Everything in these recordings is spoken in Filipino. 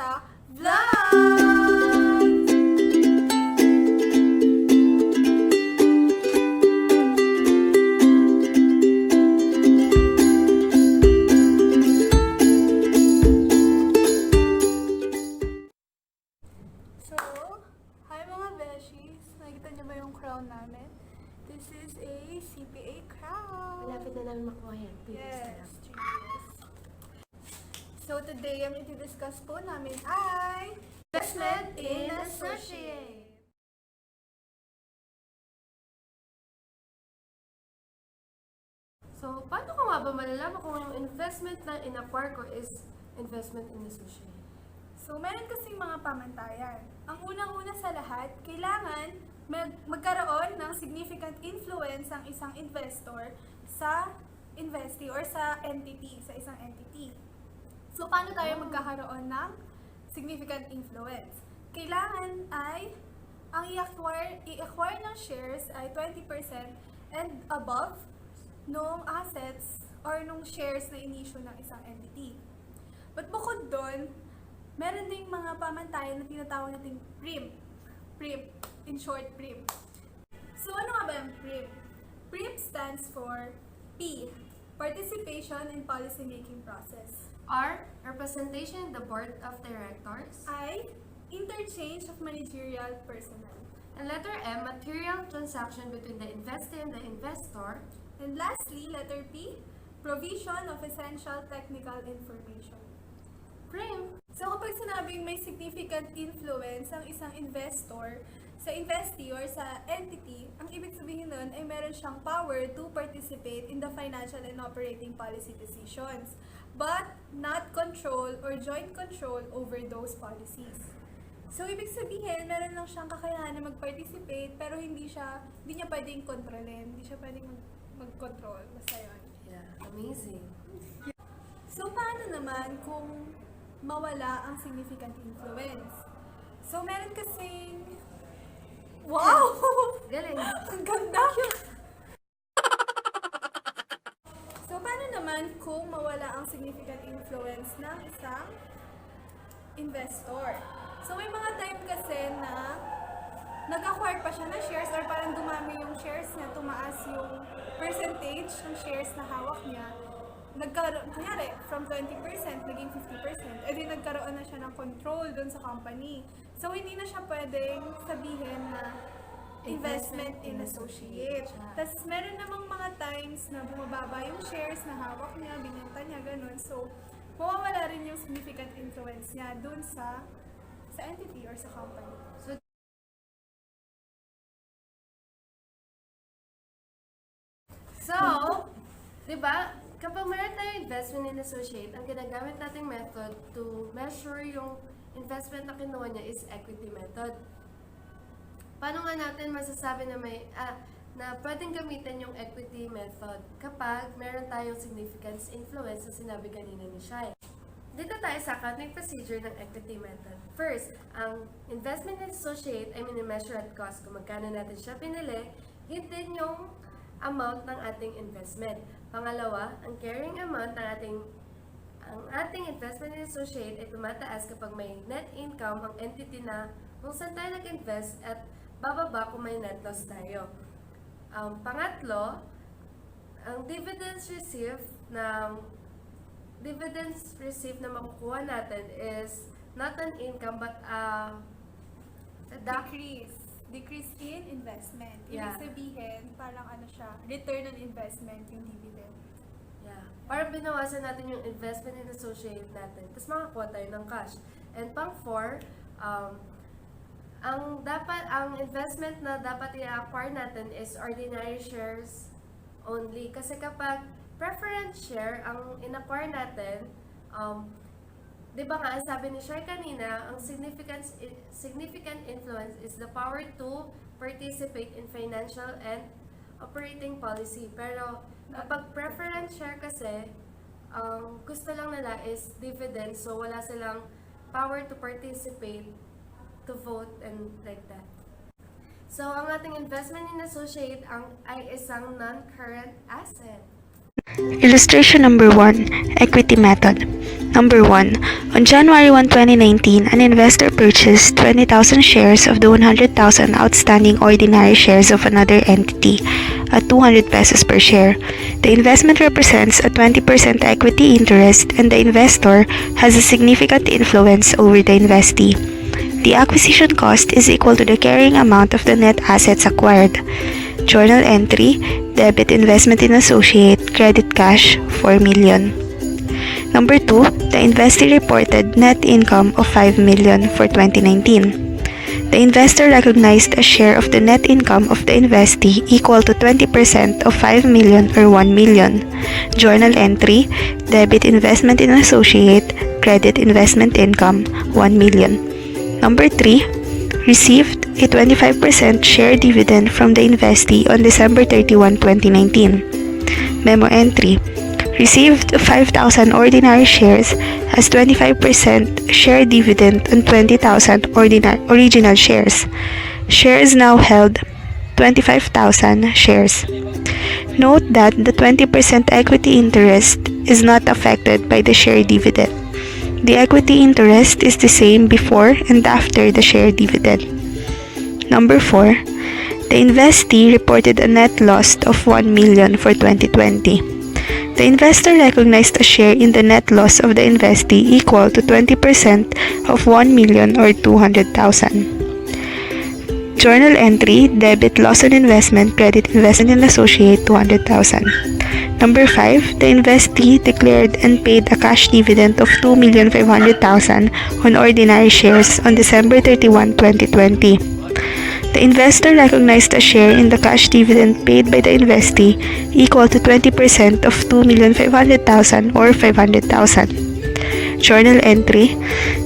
sa vlog! So, hi mga beshies! Nakikita niyo ba yung crown namin? This is a CPA crown! Malapit na namin makuha yan. Yes, 3 years. So today, ang i-discuss po namin ay Investment in Associate. So, paano ko nga ba malalaman kung yung investment na in-acquire ko is investment in associate? So, meron kasing mga pamantayan. Ang unang-una sa lahat, kailangan magkaroon ng significant influence ang isang investor sa investee or sa entity, sa isang entity. So, paano tayo magkakaroon ng significant influence? Kailangan ay ang i-acquire ng shares ay 20% and above nung assets or nung shares na inisyu ng isang entity. But bukod doon, meron ding mga pamantayan na tinatawag nating PRIM. PRIM. In short, PRIM. So ano nga ba yung PRIM? PRIM stands for P. Participation in policy making process. R. Representation in the board of directors. I. Interchange of managerial personnel. And letter M. Material transaction between the investor and the investor. And lastly, letter P. Provision of essential technical information. PRIM. So kapag sinabing may significant influence ang isang investor sa investee or sa entity, ang ibig sabihin nun ay meron siyang power to participate in the financial and operating policy decisions, but not control or joint control over those policies. So ibig sabihin, meron lang siyang kakayahan na mag-participate pero hindi niya pwedeng kontrolin, hindi siya pwedeng mag-control. Basta yun. Yeah, amazing. So, paano naman kung mawala ang significant influence? So, meron kasing... Wow! Galing. Ang ganda! So, paano naman kung mawala ang significant influence ng isang investor? So, may mga time kasi na nag-acquire pa siya ng shares or parang dumami yung shares niya, tumaas yung percentage ng shares na hawak niya. Kunyari, from 20%, naging 50%, edi nagkaroon na siya ng control dun sa company. So, hindi na siya pwedeng sabihin na investment in associate. Tapos, meron namang mga times na bumababa yung shares na hawak niya, binenta niya, ganun. So, mawawala rin yung significant influence niya dun sa entity or sa company. So, di ba, kapag meron tayong investment in associate, ang ginagamit nating method to measure yung investment na kinuha niya is equity method. Paano nga natin masasabi na na pwedeng gamitin yung equity method kapag meron tayong significant influence na sinabi kanina ni Shai? Dito tayo sa accounting procedure ng equity method. First, ang investment in associate ay mini-measure at cost. Kung magkano natin siya pinili, yun din yung amount ng ating investment. Pangalawa, ang carrying amount ng ating investment in associate ay tumataas kapag may net income ang entity na kung saan tayo nag-invest at bababa kung may net loss tayo. Pangatlo, ang dividends received na makukuha natin is not an income but a Decrease in investment. Ibig Yeah. sabihin, parang siya, return on investment yung dividend. Yeah. Parang binawasan natin yung investment in associate natin. Tapos makakuha tayo ng cash. And pang-4, ang investment na dapat i-acquire natin is ordinary shares only. Kasi kapag preference share ang in-acquire natin, di ba nga, sabi ni Shai kanina, ang significant influence is the power to participate in financial and operating policy. Pero kapag preference share kasi, gusto lang nila is dividend, so wala silang power to participate, to vote, and like that. So, ang ating investment in associate ay isang non-current asset. Illustration number 1, Equity Method. Number 1. On January 1, 2019, an investor purchased 20,000 shares of the 100,000 outstanding ordinary shares of another entity at 200 pesos per share. The investment represents a 20% equity interest and the investor has a significant influence over the investee. The acquisition cost is equal to the carrying amount of the net assets acquired. Journal entry, debit investment in associate, credit cash, 4 million. Number 2, the investee reported net income of 5 million for 2019. The investor recognized a share of the net income of the investee equal to 20% of 5 million or 1 million. Journal entry, debit investment in associate, credit investment income, 1 million. Number 3, received a 25% share dividend from the investee on December 31, 2019. Memo entry, received 5,000 ordinary shares as 25% share dividend on 20,000 original shares. Shares now held 25,000 shares. Note that the 20% equity interest is not affected by the share dividend. The equity interest is the same before and after the share dividend. Number 4, the investee reported a net loss of 1 million for 2020. The investor recognized a share in the net loss of the investee equal to 20% of 1 million or 200,000. Journal entry, debit loss on investment, credit investment in associate, 200,000. Number 5, the investee declared and paid a cash dividend of 2,500,000 on ordinary shares on December 31, 2020. The investor recognized a share in the cash dividend paid by the investee equal to 20% of 2,500,000 or 500,000. Journal entry,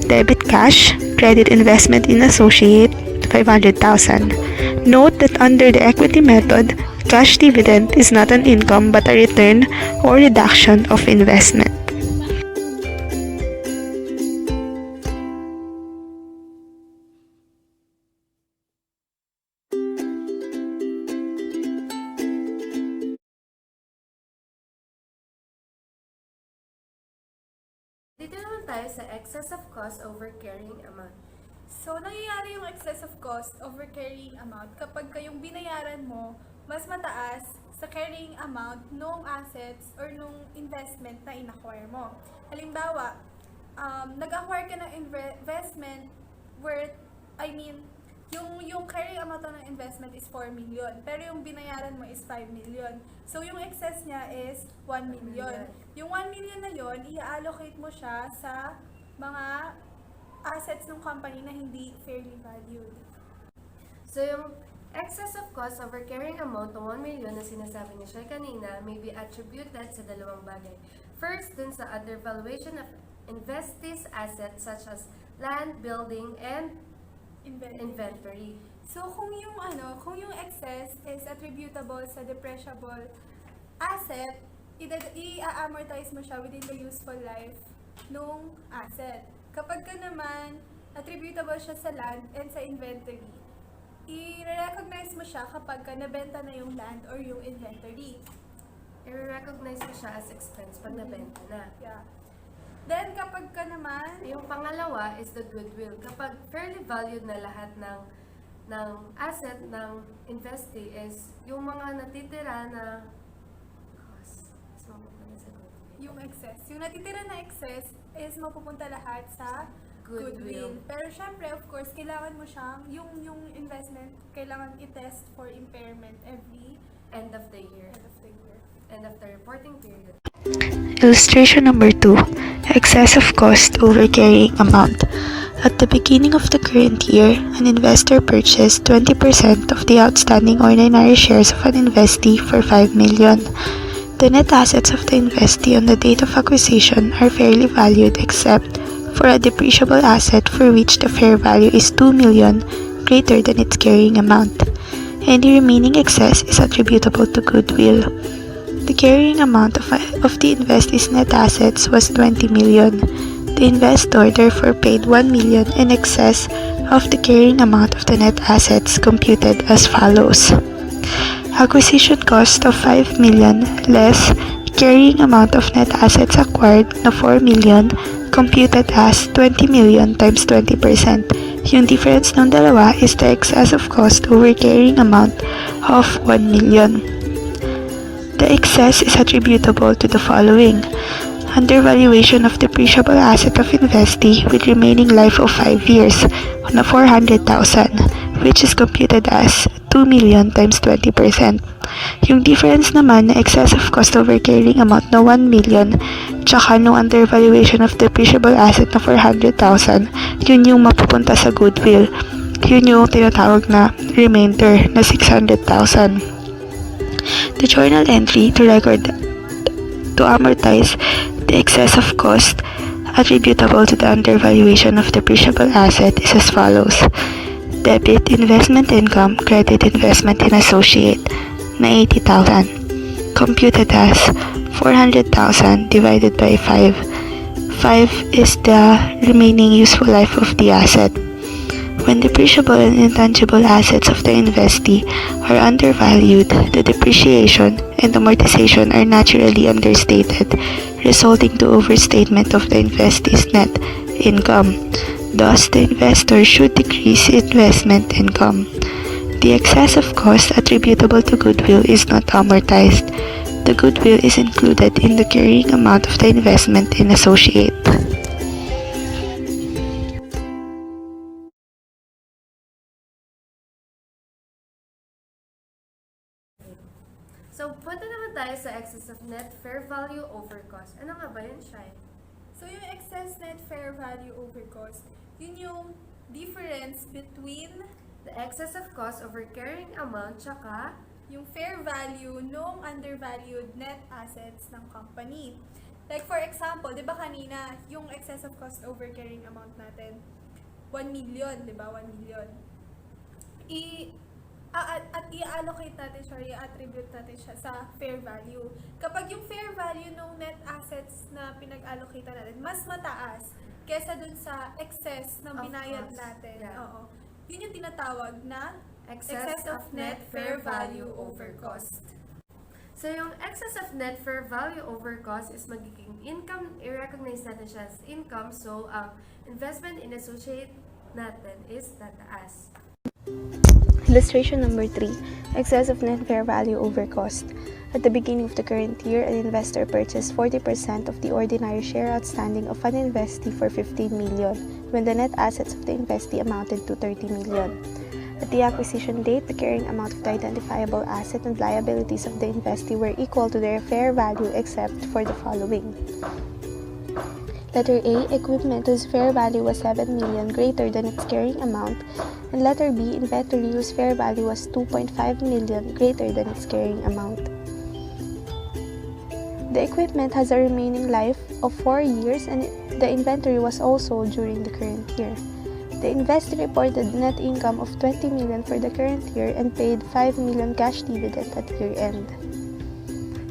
debit cash, credit investment in associate, 500,000. Note that under the equity method, cash dividend is not an income but a return or reduction of investment. Dito naman tayo sa excess of cost over carrying amount. So, nangyayari yung excess of cost over carrying amount kapag yung binayaran mo mas mataas sa carrying amount nung assets or nung investment na in-acquire mo. Halimbawa, nag-acquire ka ng investment worth, yung carrying amount ng investment is 4 million, pero yung binayaran mo is 5 million. So, yung excess niya is 1 million. Yung 1 million na yon, i-allocate mo siya sa mga assets ng company na hindi fairly valued. So, yung excess of cost over carrying amount ng 1 million na sinasabi ni Shai kanina may be attributed sa dalawang bagay. First, dun sa undervaluation of investees' assets such as land, building, and inventory. So, kung yung excess is attributable sa depreciable asset, i-amortize mo siya within the useful life nung asset. Kapag ka naman, attributable siya sa land and sa inventory, i-recognize mo siya kapag ka nabenta na yung land or yung inventory. I-recognize mo siya as expense pag nabenta na. Yeah. Then, kapag ka naman, Yung pangalawa is the goodwill. Kapag fairly valued na lahat ng asset ng investee is yung mga natitira na cost. So, mapupunta sa goodwill. yung excess. Yung natitira na excess is mapupunta lahat sa goodwill. Pero syempre, of course, kailangan mo siyang, yung investment, kailangan i-test for impairment every End of the year. end of the year. End of the reporting period. Illustration number 2, excess of cost over carrying amount. At the beginning of the current year, an investor purchased 20% of the outstanding ordinary shares of an investee for 5 million. The net assets of the investee on the date of acquisition are fairly valued except for a depreciable asset for which the fair value is 2 million greater than its carrying amount. Any remaining excess is attributable to goodwill. The carrying amount of the investee's net assets was 20 million. The investor therefore paid 1 million in excess of the carrying amount of the net assets computed as follows. Acquisition cost of 5 million less carrying amount of net assets acquired na 4 million computed as 20 million times 20%. Yung difference ng dalawa is the excess of cost over carrying amount of 1 million. The excess is attributable to the following: undervaluation of depreciable asset of investee with remaining life of 5 years na 400,000, which is computed as 2 million times 20%. Yung difference naman na excess of cost over carrying amount na 1 million tsaka no undervaluation of depreciable asset na 400,000, yun yung mapupunta sa goodwill. Yun yung tinatawag na remainder na 600,000. The journal entry to record to amortize the excess of cost attributable to the undervaluation of depreciable asset is as follows: debit investment income, credit investment in associate na 80,000, computed as 400,000 divided by 5. 5 is the remaining useful life of the asset. When depreciable and intangible assets of the investee are undervalued, the depreciation and amortization are naturally understated, resulting to overstatement of the investee's net income. Thus, the investor should decrease investment income. The excess of cost attributable to goodwill is not amortized. The goodwill is included in the carrying amount of the investment in associate. So, punta naman tayo sa excess of net fair value over cost. Ano nga ba yun, Shai? So, yung excess net fair value over cost, yun yung difference between The excess of cost over carrying amount, tsaka yung fair value nung undervalued net assets ng company. Like for example, di ba kanina, yung excess of cost over carrying amount natin, 1 million, di ba? 1 million. I-allocate natin siya, i-attribute natin siya sa fair value. Kapag yung fair value ng net assets na pinag-allocate natin, mas mataas kesa dun sa excess na Of binayad cost, natin. yeah. Oo. Yun yung tinatawag na excess of net fair value over cost. So, yung excess of net fair value over cost is magiging income, i-recognize natin siya as income. So, ang investment in associate natin is tataas. Illustration number 3. Excess of net fair value over cost. At the beginning of the current year, an investor purchased 40% of the ordinary share outstanding of an investee for 15 million, when the net assets of the investee amounted to 30 million. At the acquisition date, the carrying amount of the identifiable asset and liabilities of the investee were equal to their fair value except for the following. Letter A, equipment whose fair value was 7 million greater than its carrying amount, and letter B, inventory whose fair value was 2.5 million greater than its carrying amount. The equipment has a remaining life of 4 years and the inventory was also during the current year. The investee reported net income of 20 million for the current year and paid 5 million cash dividend at year end.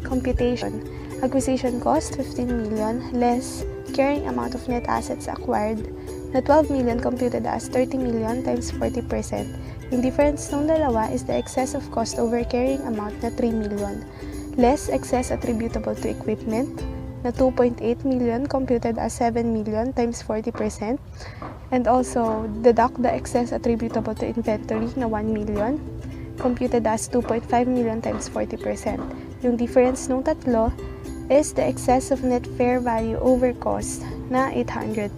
Computation. Acquisition cost 15 million less carrying amount of net assets acquired na 12 million computed as 30 million times 40%. Yung difference ng dalawa is the excess of cost over carrying amount na 3 million less excess attributable to equipment na 2.8 million computed as 7 million times 40%, and also deduct the excess attributable to inventory na 1 million computed as 2.5 million times 40%. Yung difference ng tatlo is the excess of net fair value over cost na 800,000.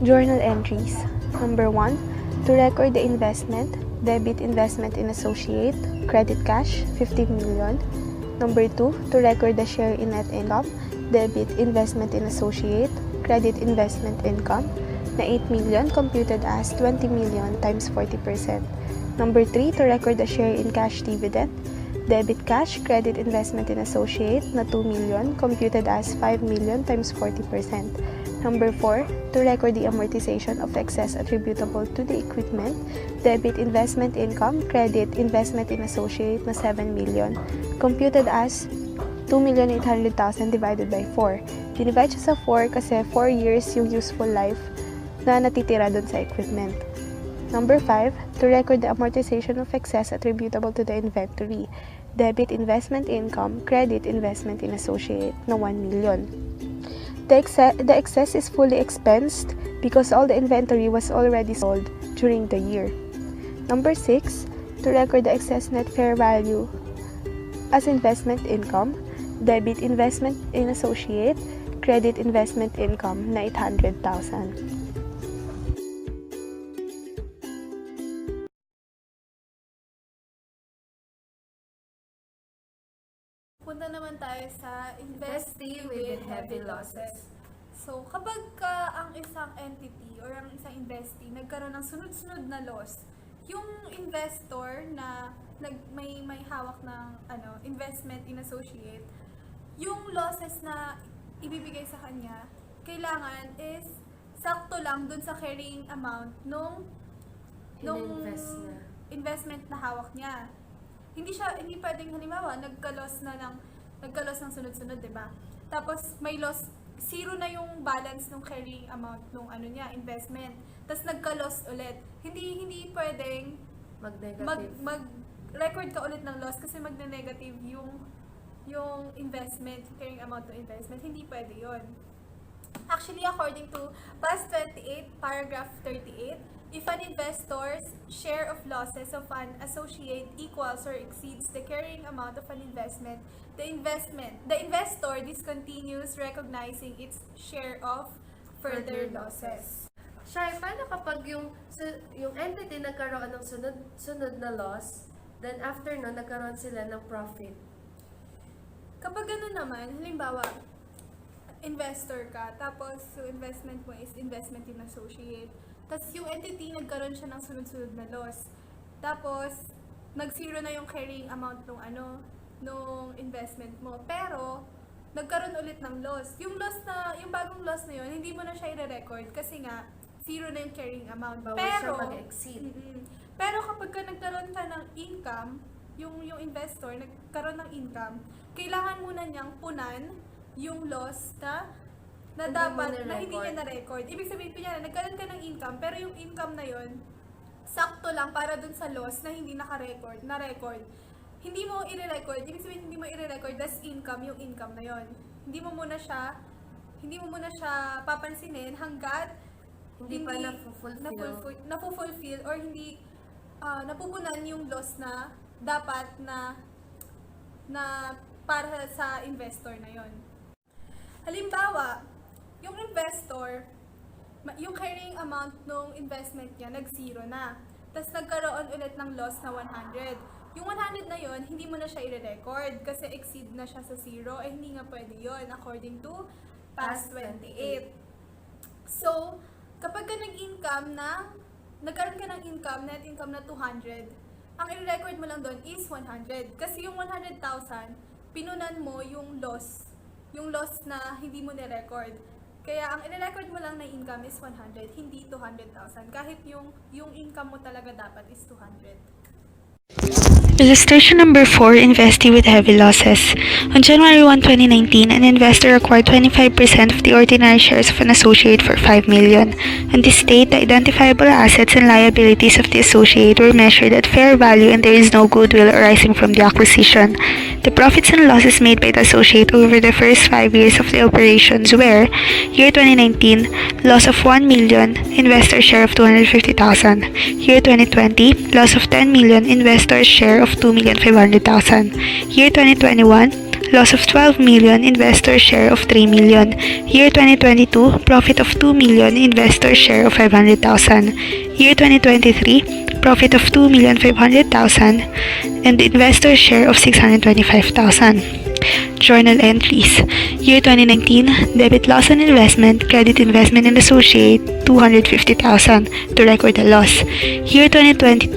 Journal entries. Number 1. To record the investment, debit investment in associate, credit cash, 15 million. Number 2. To record the share in net income, debit investment in associate, credit investment income, na 8 million computed as 20 million times 40%. Number 3. To record the share in cash dividend, debit cash, credit investment in associate, na 2 million computed as 5 million times 40%. Number 4, to record the amortization of excess attributable to the equipment, debit investment income, credit investment in associate na 7 million, computed as 2,800,000 divided by 4. Dinivide siya sa 4 kasi 4 years yung useful life na natitira dun sa equipment. Number 5, to record the amortization of excess attributable to the inventory. Debit investment income, credit investment in associate na 1 million. The excess is fully expensed because all the inventory was already sold during the year. Number 6, to record the excess net fair value as investment income, debit investment in associate, credit investment income na 800,000. Punta naman tayo sa investing with heavy losses. So, kapag ang isang entity or ang isang investee nagkaroon ng sunod-sunod na loss, yung investor na may hawak ng investment in associate, yung losses na ibibigay sa kanya, kailangan is sakto lang dun sa carrying amount nung In-invest niya. investment na hawak niya. Hindi pwedeng halimbawa nagka-loss ng sunod-sunod, 'di ba? Tapos may loss, zero na yung balance ng carrying amount nung investment. Tapos nagka-loss ulit. Hindi pwedeng Mag-negative. mag-record ka ulit ng loss kasi magne-negative yung investment, carrying amount ng investment. Hindi pwede 'yon. Actually, according to PAS 28, paragraph 38, if an investor's share of losses of an associate equals or exceeds the carrying amount of an investment, the investor discontinues recognizing its share of further losses. Shai, paano kapag yung entity nagkaroon ng sunod na loss, then after no, nagkaroon sila ng profit? Kapag gano'n naman, halimbawa, investor ka, tapos yung investment mo is investment in associate, tapos yung entity nagkaroon siya ng sunod-sunod na loss, tapos nag-zero na yung carrying amount nung investment mo, pero nagkaroon ulit ng loss. Yung bagong loss na yun, hindi mo na siya i-record kasi nga zero na yung carrying amount. Bawal siya mag-exceed. Pero kapag ka nagkaroon ka ng income, yung investor nagkaroon ng income, kailangan muna niyang punan yung loss na hindi niya na-record. Ibig sabihin, kunyari, nagkaroon ka ng income, pero yung income na yon sakto lang para dun sa loss na hindi na-record. Hindi mo i-record, ibig sabihin, hindi mo i-record, that's income, yung income na yon. Hindi mo muna siya papansinin hanggat Hindi pa na-fulfill or hindi napupunan yung loss na dapat na para sa investor na yon. Halimbawa, yung investor, yung carrying amount ng investment niya, nag-zero na. Tapos nagkaroon ulit ng loss na 100. Yung 100 na yon, hindi mo na siya i-record kasi exceed na siya sa zero. Hindi nga pwede yon according to PAS 28. So, kapag ka nagkaroon ka ng income, net income na 200, ang i-record mo lang doon is 100. Kasi yung 100,000, pinunan mo yung loss na hindi mo ni-record. Kaya ang i-record mo lang na income is 100, hindi 200,000. Kahit yung income mo talaga dapat is 200. Illustration number 4, Investee with heavy losses. On January 1, 2019, an investor acquired 25% of the ordinary shares of an associate for 5 million. On this date, the identifiable assets and liabilities of the associate were measured at fair value and there is no goodwill arising from the acquisition. The profits and losses made by the associate over the first 5 years of the operations were: year 2019, loss of 1 million, investor share of 250,000. Year 2020, loss of 10 million, investor share of 2,500,000. Year 2021, loss of 12 million, investor share of 3 million. Year 2022, profit of 2 million, investor share of 500,000. Year 2023, profit of 2,500,000 and investor share of 625,000. Journal entries. Year 2019, debit loss on investment, credit investment in associate, 250,000 to record the loss. Year 2020,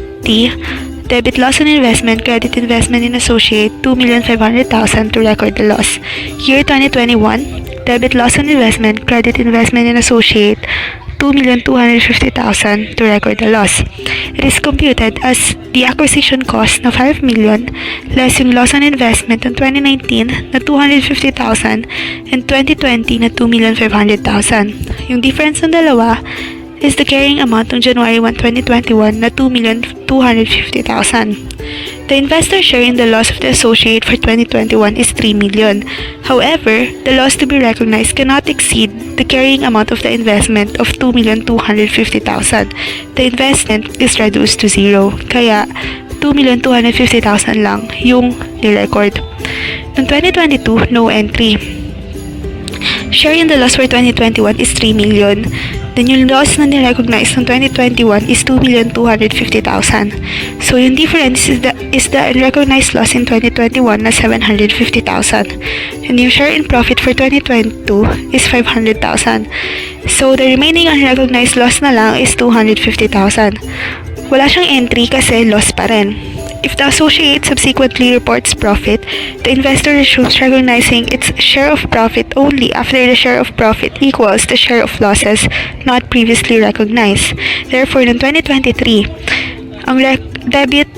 debit loss on investment, credit investment in associate, 2,500,000 to record the loss. Year 2021, debit loss on investment, credit investment in associate, 2,250,000 to record the loss. It is computed as the acquisition cost na 5 million less yung loss on investment on 2019 na 250,000 and 2020 na 2,500,000. Yung difference ng dalawa is the carrying amount on January 1, 2021 na 2,250,000. The investor share in the loss of the associate for 2021 is 3 million. However, the loss to be recognized cannot exceed the carrying amount of the investment of 2,250,000. The investment is reduced to zero. Kaya, 2,250,000 lang yung ni-record. Noong 2022, no entry. Share in the loss for 2021 is 3 million. Then yung loss na ni-recognize ng 2021 is 2,250,000. So yung difference is the unrecognized loss in 2021 na 750,000. And yung share in profit for 2022 is 500,000. So the remaining unrecognized loss na lang is 250,000. Wala siyang entry kasi loss pa rin. If the associate subsequently reports profit, the investor resumes recognizing its share of profit only after the share of profit equals the share of losses not previously recognized. Therefore, in 2023, debit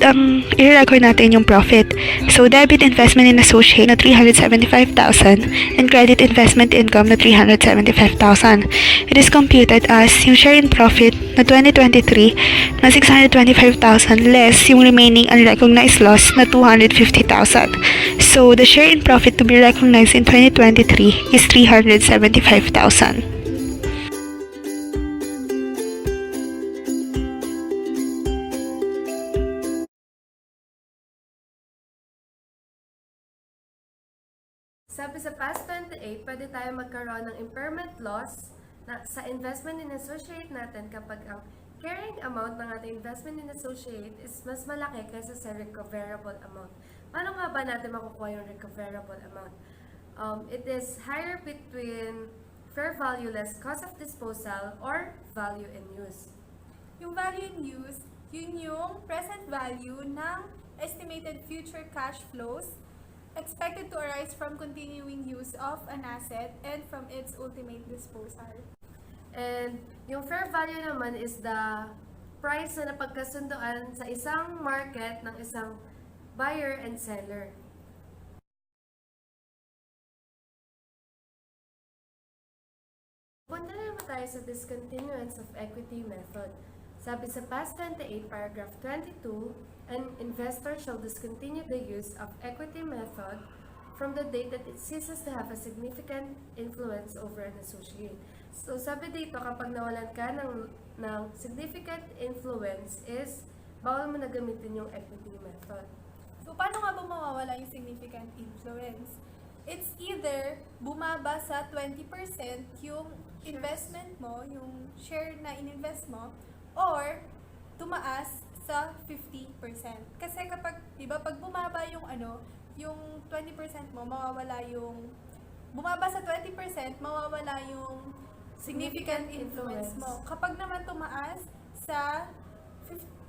i-record natin yung profit. So, debit investment in associate na 375,000 and credit investment income na 375,000. It is computed as yung share in profit na 2023 na 625,000 less yung remaining unrecognized loss na 250,000. So, the share in profit to be recognized in 2023 is 375,000. Sabi sa past 28, pwede tayo magkaroon ng impairment loss sa investment in associate natin kapag ang carrying amount ng ating investment in associate is mas malaki kaysa sa recoverable amount. Paano nga ba natin makukuha yung recoverable amount? It is higher between fair value less cost of disposal or value in use. Yung value in use, yun yung present value ng estimated future cash flows expected to arise from continuing use of an asset and from its ultimate disposal. And yung fair value naman is the price na napagkasundoan sa isang market ng isang buyer and seller. Punta na naman tayo sa discontinuance of equity method. Sabi sa past 28, paragraph 22, an investor shall discontinue the use of equity method from the date that it ceases to have a significant influence over an associate. So, sabi dito, kapag nawalan ka ng significant influence is, bawal mo na gamitin yung equity method. So, paano nga ba mawawala yung significant influence? It's either bumaba sa 20% yung investment mo, yung share na ininvest mo, or tumaas sa 50%. Kasi kapag, di ba, pag bumaba yung yung 20% mo, bumaba sa 20%, mawawala yung significant influence mo. Kapag naman tumaas sa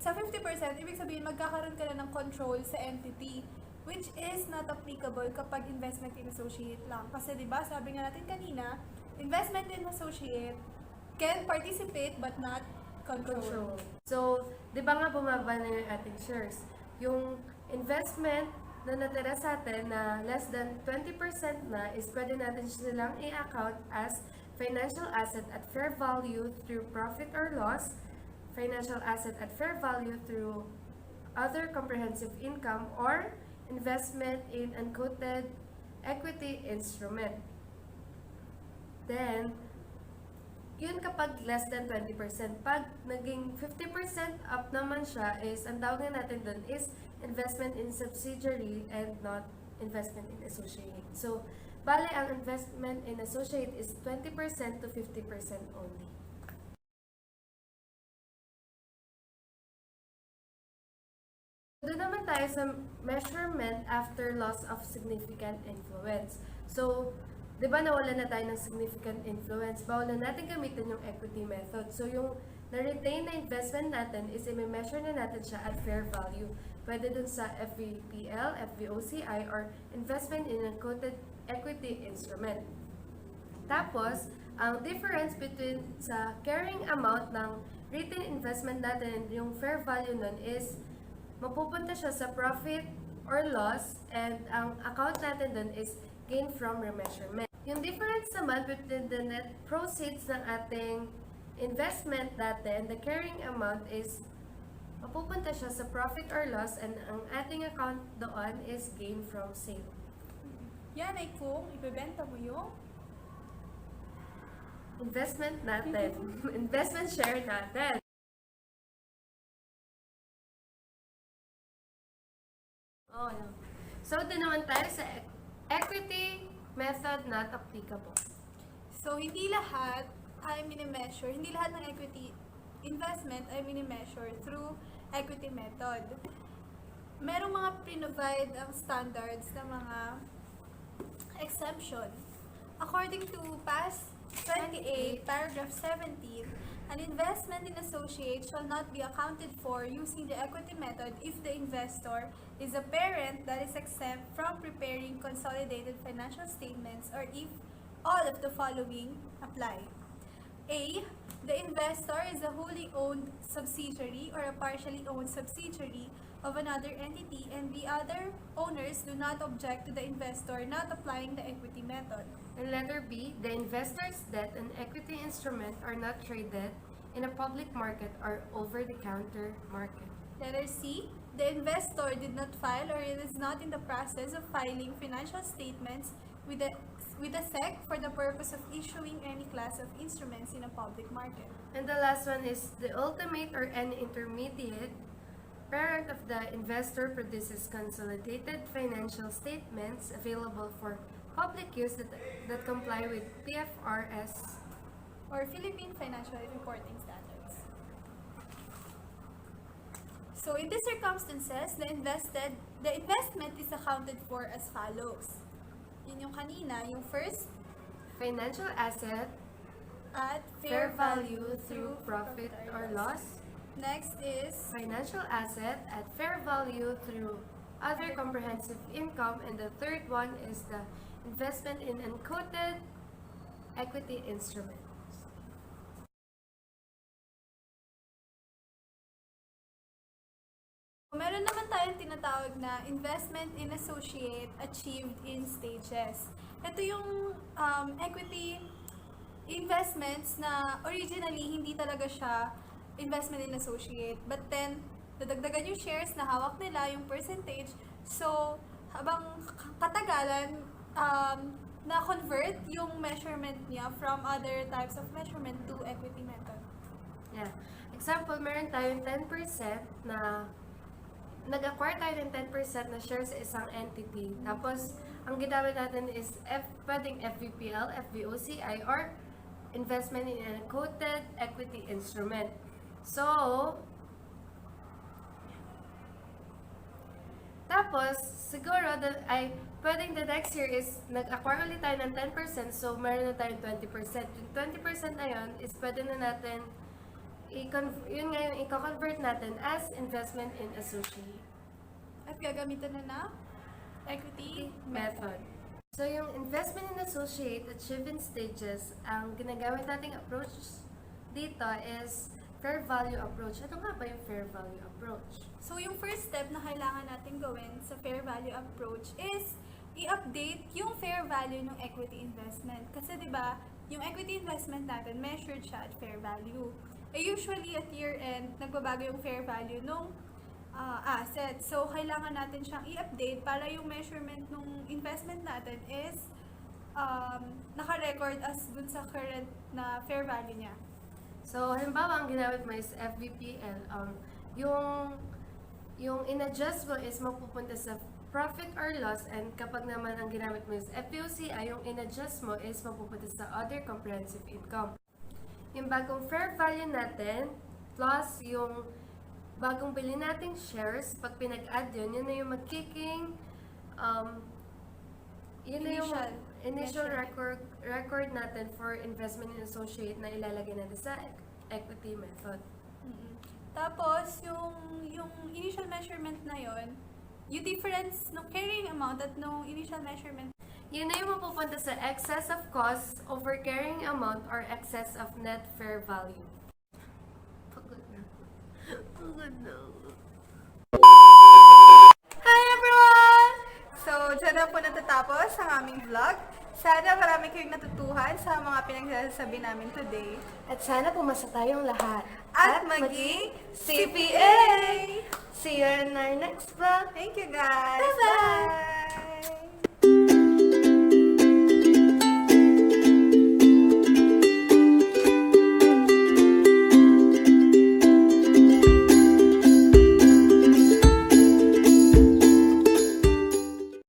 50%, ibig sabihin magkakaroon ka na ng control sa entity, which is not applicable kapag investment in associate lang. Kasi di ba, sabi nga natin kanina, investment in associate can participate but not control. So, di ba nga bumaba na yung ating shares? Yung investment na natira sa atin na less than 20% na is pwede natin silang i-account as financial asset at fair value through profit or loss, financial asset at fair value through other comprehensive income, or investment in unquoted equity instrument. Then, yun kapag less than 20%. Pag naging 50% up naman siya is, ang tawag natin dun is investment in subsidiary and not investment in associate. So, bale ang investment in associate is 20% to 50% only. Doon naman tayo sa measurement after loss of significant influence. So, di ba nawalan na tayo ng significant influence? Bawal na natin gamitin yung equity method. So, yung na-retain na investment natin is i-measure na natin siya at fair value. Pwede dun sa FVPL, FVOCI, or investment in unquoted equity instrument. Tapos, ang difference between sa carrying amount ng retained investment natin and yung fair value nun is mapupunta siya sa profit or loss, and ang account natin dun is gain from remeasurement. Yung difference naman between the net proceeds ng ating investment natin, the carrying amount is mapupunta siya sa profit or loss and ang ating account doon is gain from sale. Yan ay kung ibebenta mo yung Investment natin. Investment share natin. Oh, no. So, ito naman tayo sa equity method not applicable. So, hindi lahat ay minimeasure, hindi lahat ng equity investment ay minimeasure through equity method. Merong mga pre-provide ang standards ng mga exemption. According to PAS 28, paragraph 17, an investment in associate shall not be accounted for using the equity method if the investor is a parent that is exempt from preparing consolidated financial statements or if all of the following apply. A. The investor is a wholly owned subsidiary or a partially owned subsidiary of another entity and the other owners do not object to the investor not applying the equity method. And letter B, the investor's debt and equity instrument are not traded in a public market or over-the-counter market. Letter C. The investor did not file or is not in the process of filing financial statements with the SEC for the purpose of issuing any class of instruments in a public market. And the last one is the ultimate or any intermediate parent of the investor produces consolidated financial statements available for public use that comply with PFRS Or Philippine Financial Reporting Standards. So in these circumstances, the investment is accounted for as follows. Yun yung kanina, yung first financial asset at fair value through profit or loss, Next is financial asset at fair value through other comprehensive income, and the third one is the investment in unquoted equity instruments. meron naman tayong tinatawag na investment in associate achieved in stages. Ito yung equity investments na originally hindi talaga siya investment in associate. But then, dadagdagan yung shares na hawak nila, yung percentage. So, habang katagalan, na-convert yung measurement niya from other types of measurement to equity method. Yeah. Example, meron tayong 10% na nag-acquire tayo ng 10% na shares sa isang entity. Tapos, ang ginamit natin is pwedeng FVPL, FVOCI, or investment in a quoted equity instrument. So, tapos, siguro, pwedeng the next year is nag-acquire ulit tayo ng 10%, so meron na tayong 20%. Yung 20% na yun is pwede na natin yun ngayon, i-convert natin as investment in associate At gagamitan na na equity method. method. So, yung investment in associate achieved in stages, ang ginagamit nating approach dito is fair value approach. Ano nga ba yung fair value approach? So, yung first step na kailangan natin gawin sa fair value approach is i-update yung fair value ng equity investment. Kasi 'di ba, yung equity investment natin measured siya at fair value. Usually at year-end, nagbabago yung fair value ng asset. So, kailangan natin siyang i-update para yung measurement ng investment natin is naka-record as dun sa current na fair value niya. So, halimbawa, ang ginamit mo is FVPL. Yung in-adjust mo is mapupunta sa profit or loss, and kapag naman ang ginamit mo is FVOCI, yung in-adjust mo is mapupunta sa other comprehensive income. Yung bagong fair value natin, plus yung bagong bili nating shares, pag pinag-add yun na yung magkiking, yun na yung initial record natin for investment in associate na ilalagay natin sa equity method. Tapos, yung initial measurement na yon, yung difference ng carrying amount at nung initial measurement, Yun na yung mapupunta sa excess of cost over carrying amount or excess of net fair value. Pagod na. Pagod na. Hi everyone! So, dyan na po natatapos ang aming vlog. Sana marami kayong natutuhan sa mga pinagsasabi namin today. At sana pumasa tayong lahat. At maging CPA! See you in our next vlog. Thank you guys! Bye-bye! Bye!